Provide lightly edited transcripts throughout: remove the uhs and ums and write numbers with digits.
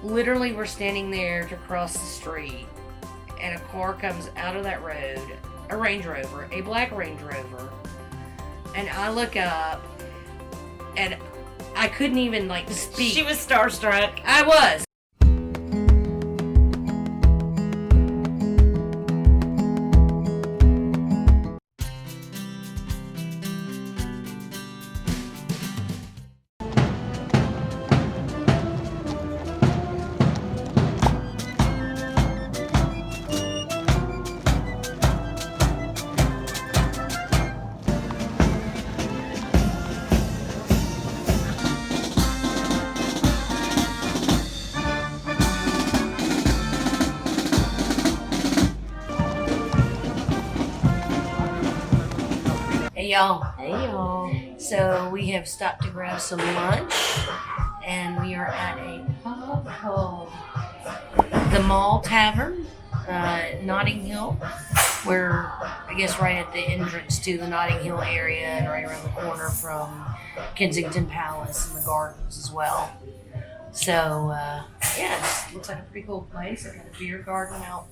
Literally, we're standing there to cross the street, and a car comes out of that road, a Range Rover, a black Range Rover, and I look up, and I couldn't even, like, speak. She was starstruck. I was. Hey y'all. Hey y'all. So we have stopped to grab some lunch, and we are at a pub called the Mall Tavern, Notting Hill. We're, I guess, right at the entrance to the Notting Hill area, and right around the corner from Kensington Palace and the gardens as well. So yeah, it just looks like a pretty cool place. I've got a beer garden out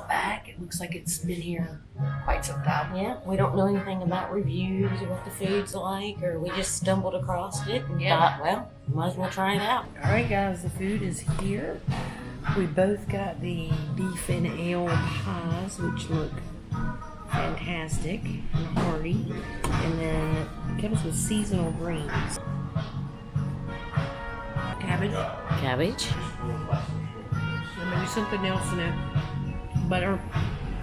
back. It looks like it's been here quite some time. Yeah, we don't know anything about reviews or what the food's like, or we just stumbled across it and thought, well, might as well try it out. All right, guys, the food is here. We both got the beef and ale pies, which look fantastic and hearty. And then it comes with seasonal greens. Cabbage. And maybe something else in it. Butter.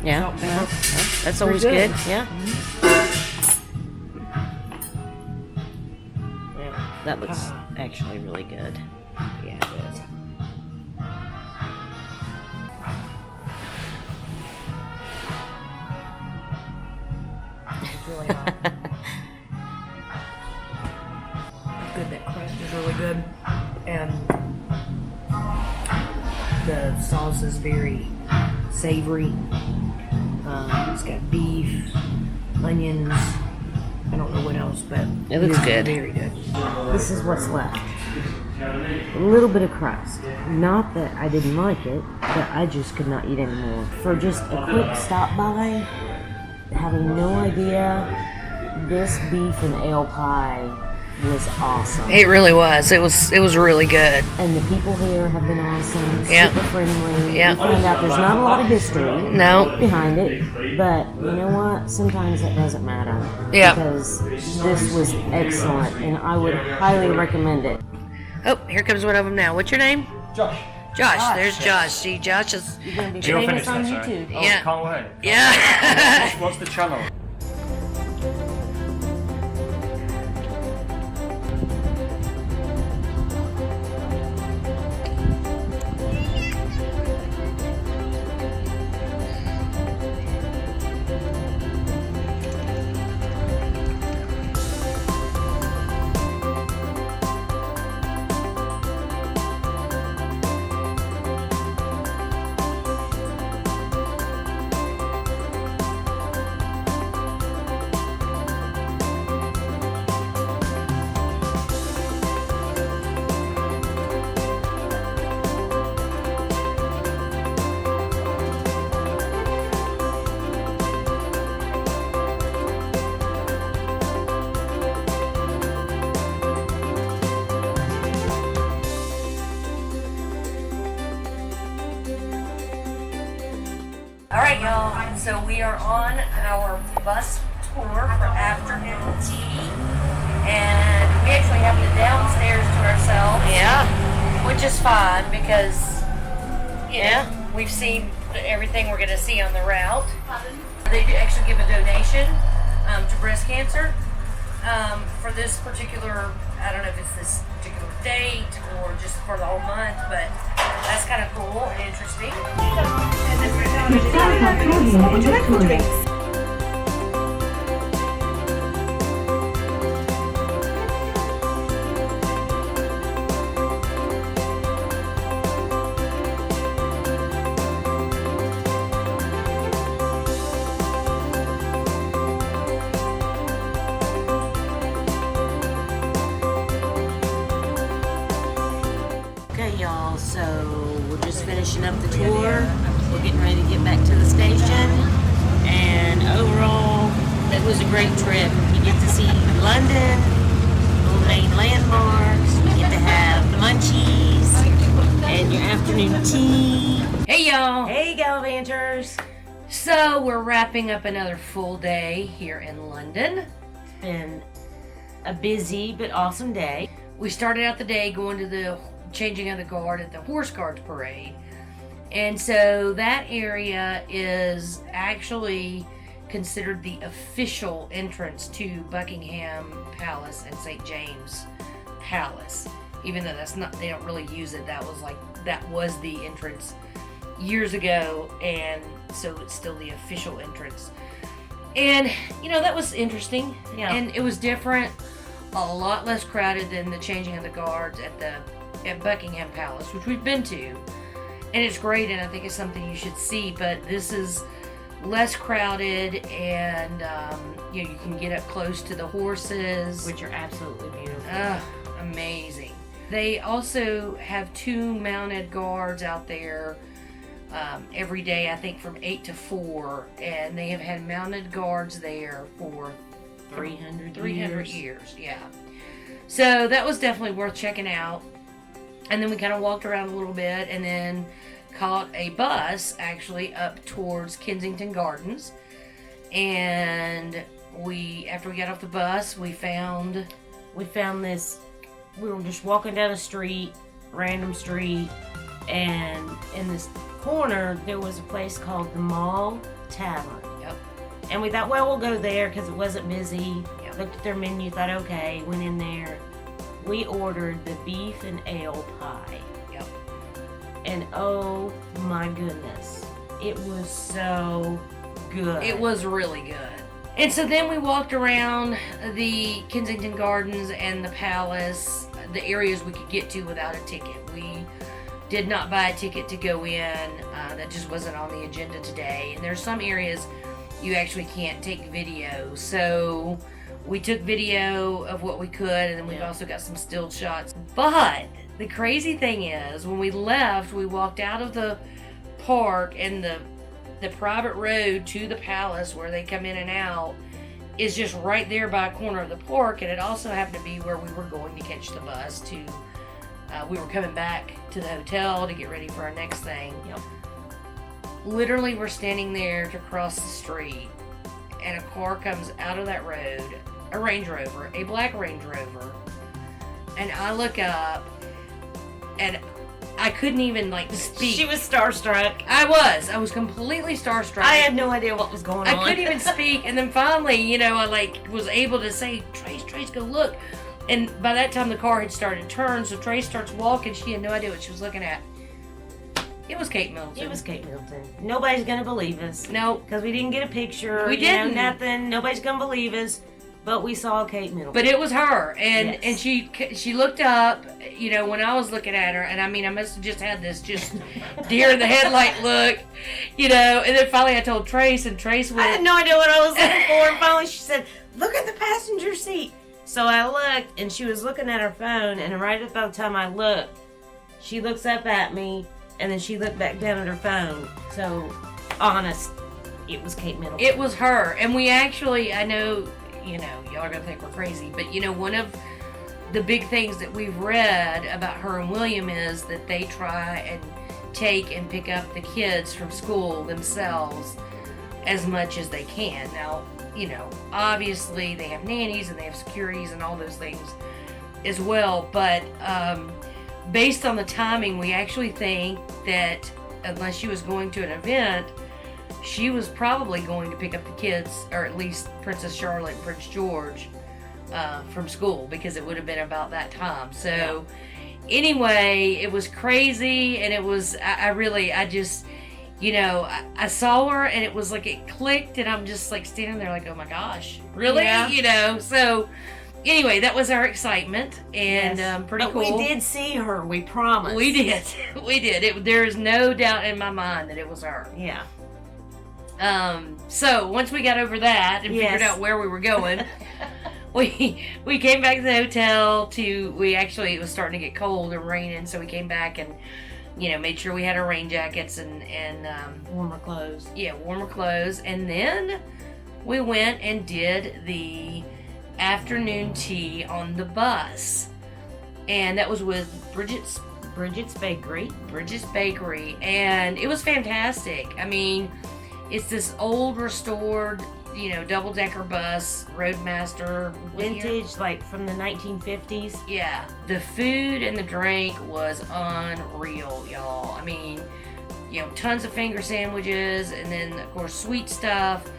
Yeah. Salt, pepper. That's always good. Yeah. Yeah. That looks actually really good. Yeah, it is. It's really hot. Good, that crust is really good. And the sauce is very savory. It's got beef, onions. I don't know what else, but It looks is good. Very good. This is what's left. A little bit of crust. Not that I didn't like it, but I just could not eat anymore. For just a quick stop by, having no idea, this beef and ale pie was awesome. It really was. It was really good. And the people here have been awesome, Yeah. super friendly. Yeah. You find out there's not a lot of history No. behind it, but you know what? Sometimes it doesn't matter. Yeah. Because this was excellent, and I would highly recommend it. Oh, here comes one of them now. What's your name? Josh. Josh. There's Josh. See, Josh is. You're going to be You're famous finished on now, sorry. YouTube. Oh, Yeah. can't wait. Yeah. What's the channel? All right, y'all. So we are on our bus tour for afternoon tea, and we actually have the downstairs to ourselves. Yeah. Which is fine because, we've seen everything we're going to see on the route. They do actually give a donation to breast cancer for this particular, I don't know if it's this particular date or just for the whole month, but that's kind of cool and interesting. Would you like more drinks? So we're just finishing up the tour. We're getting ready to get back to the station. And overall, it was a great trip. You get to see London, all the main landmarks. You get to have munchies and your afternoon tea. Hey, y'all. Hey, Gallivanters. So we're wrapping up another full day here in London. It's been a busy but awesome day. We started out the day going to the changing of the guard at the Horse Guards Parade. And so that area is actually considered the official entrance to Buckingham Palace and St. James Palace. Even though that's not, they don't really use it. That was the entrance years ago, and so it's still the official entrance. And that was interesting. Yeah. And it was different, a lot less crowded than the changing of the guards at Buckingham Palace, which we've been to, and it's great, and I think it's something you should see. But this is less crowded, and you can get up close to the horses, Which are absolutely beautiful. Amazing. They also have 2 mounted guards out there every day, I think from 8 to 4, and they have had mounted guards there for 300 years. Yeah. So that was definitely worth checking out. And then we kind of walked around a little bit, and then caught a bus actually up towards Kensington Gardens. And after we got off the bus, we found this. We were just walking down a street, random street, and in this corner there was a place called the Mall Tavern. Yep. And we thought, well, we'll go there because it wasn't busy. Yep. Looked at their menu, thought, okay, went in there. We ordered the beef and ale pie. Yep. And oh my goodness, it was so good. It was really good. And so then we walked around the Kensington Gardens and the Palace, the areas we could get to without a ticket. We did not buy a ticket to go in. That just wasn't on the agenda today. And there's some areas you actually can't take video. So we took video of what we could, and then we've also got some still shots. But the crazy thing is, when we left, we walked out of the park, and the private road to the palace where they come in and out is just right there by a corner of the park, and it also happened to be where we were going to catch the bus to, we were coming back to the hotel to get ready for our next thing. Yep. Literally, we're standing there to cross the street, and a car comes out of that road, a Range Rover, a black Range Rover, and I look up, and I couldn't even speak. She was starstruck. I was completely starstruck. I had no idea what was going on. I couldn't even speak, and then finally, I was able to say, Trace, go look. And by that time, the car had started to turn, so Trace starts walking. She had no idea what she was looking at. It was Kate Middleton. It was Kate Middleton. Nobody's gonna believe us. Nope. Because we didn't get a picture. We didn't. Nothing. Nobody's gonna believe us. But we saw Kate Middleton. But it was her, and Yes. and she looked up, when I was looking at her, and I must have just had this just deer in the headlight look, and then finally I told Trace, and Trace went, I had no idea what I was looking for, and finally she said, "Look at the passenger seat." So I looked, and she was looking at her phone, and right about the time I looked, she looks up at me, and then she looked back down at her phone. So, honest, it was Kate Middleton. It was her, and we actually, I know, y'all are gonna think we're crazy, but one of the big things that we've read about her and William is that they try and take and pick up the kids from school themselves as much as they can. Now, obviously they have nannies and they have securities and all those things as well, but based on the timing, we actually think that unless she was going to an event, she was probably going to pick up the kids, or at least Princess Charlotte and Prince George, from school, because it would have been about that time. So anyway, it was crazy, and it was, I just, I saw her, and it was like it clicked, and I'm just standing there oh my gosh, really? Yeah. So anyway, that was our excitement, and pretty but cool. we did see her, we promise. We did. We did. There's no doubt in my mind that it was her. Yeah. So once we got over that and figured out where we were going, we came back to the hotel it was starting to get cold and raining, so we came back and made sure we had our rain jackets and Warmer clothes. warmer clothes. And then we went and did the afternoon tea on the bus. And that was with Brigit's Bakery. Brigit's Bakery. And it was fantastic. I mean, it's this old restored, double-decker bus, Roadmaster. Vintage, like from the 1950s. Yeah. The food and the drink was unreal, y'all. I mean, tons of finger sandwiches, and then, of course, sweet stuff,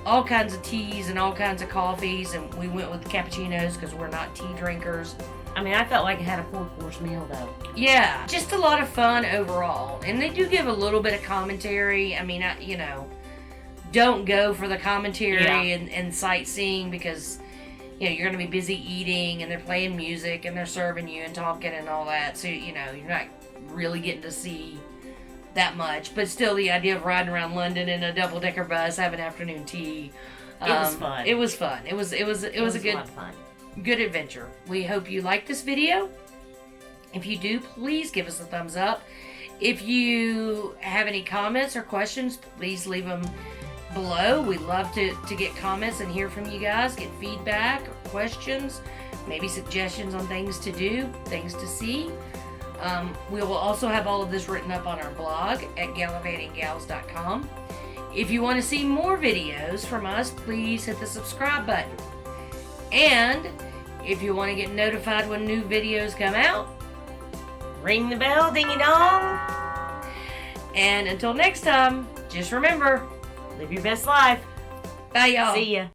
all kinds of teas and all kinds of coffees, and we went with cappuccinos because we're not tea drinkers. I mean, I felt like I had a 4-course meal, though. Yeah, just a lot of fun overall. And they do give a little bit of commentary. I mean, don't go for the commentary and sightseeing because, you're going to be busy eating and they're playing music and they're serving you and talking and all that. So, you're not really getting to see that much. But still, the idea of riding around London in a double-decker bus, having afternoon tea. It was fun. It was fun. It was a good, lot of fun. good adventure. We hope you like this video. If you do, please give us a thumbs up. If you have any comments or questions, please leave them below. We love to get comments and hear from you guys, get feedback, questions, maybe suggestions on things to do, things to see. We will also have all of this written up on our blog at gallivantinggals.com. If you want to see more videos from us, please hit the subscribe button. And if you want to get notified when new videos come out, Ring the bell, ding dong. and until next time, just remember, Live your best life. bye y'all. See ya.